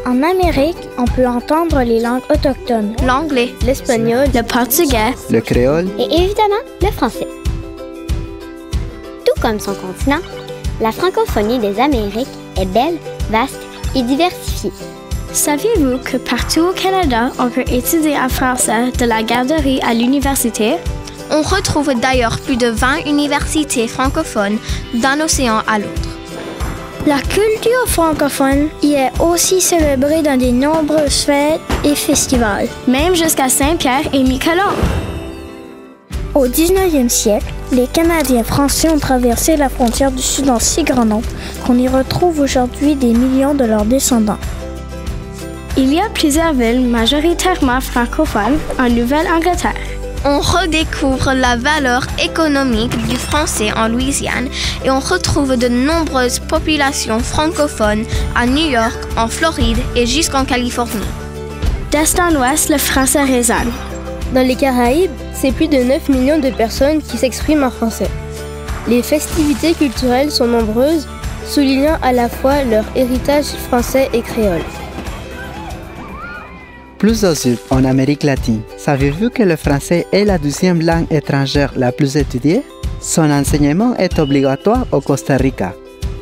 En Amérique, on peut entendre les langues autochtones, l'anglais, l'espagnol, le portugais, le créole et évidemment le français. Tout comme son continent, la francophonie des Amériques est belle, vaste et diversifiée. Saviez-vous que partout au Canada, on peut étudier en français de la garderie à l'université? On retrouve d'ailleurs plus de 20 universités francophones d'un océan à l'autre. La culture francophone y est aussi célébrée dans de nombreuses fêtes et festivals, même jusqu'à Saint-Pierre et Miquelon. Au 19e siècle, les Canadiens français ont traversé la frontière du Sud en si grand nombre qu'on y retrouve aujourd'hui des millions de leurs descendants. Il y a plusieurs villes majoritairement francophones en Nouvelle-Angleterre. On redécouvre la valeur économique du français en Louisiane et on retrouve de nombreuses populations francophones à New York, en Floride et jusqu'en Californie. D'est en ouest, le français résonne. Dans les Caraïbes, c'est plus de 9 millions de personnes qui s'expriment en français. Les festivités culturelles sont nombreuses, soulignant à la fois leur héritage français et créole. Plus au sud, en Amérique latine, savez-vous que le français est la 12e langue étrangère la plus étudiée? Son enseignement est obligatoire au Costa Rica,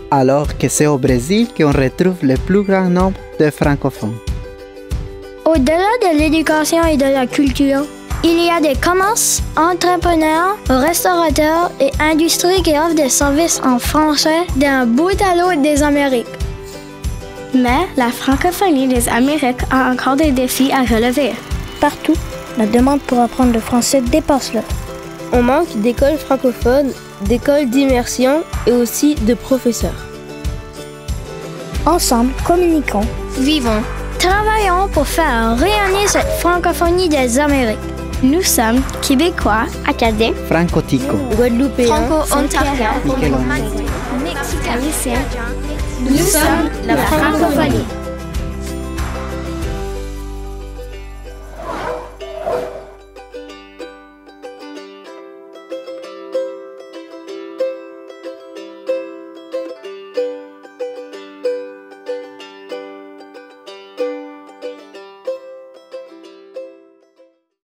alors que c'est au Brésil qu'on retrouve le plus grand nombre de francophones. Au-delà de l'éducation et de la culture, il y a des commerces, entrepreneurs, restaurateurs et industries qui offrent des services en français d'un bout à l'autre des Amériques. Mais la francophonie des Amériques a encore des défis à relever. Partout, la demande pour apprendre le français dépasse l'offre. On manque d'écoles francophones, d'écoles d'immersion et aussi de professeurs. Ensemble, communiquons, vivons, travaillons pour faire rayonner cette francophonie des Amériques. Nous sommes Québécois, Acadiens, Franco-Tico, Guadeloupéens, Franco-Ontariens, Miquelon. Mexicains. Nous sommes la francophonie.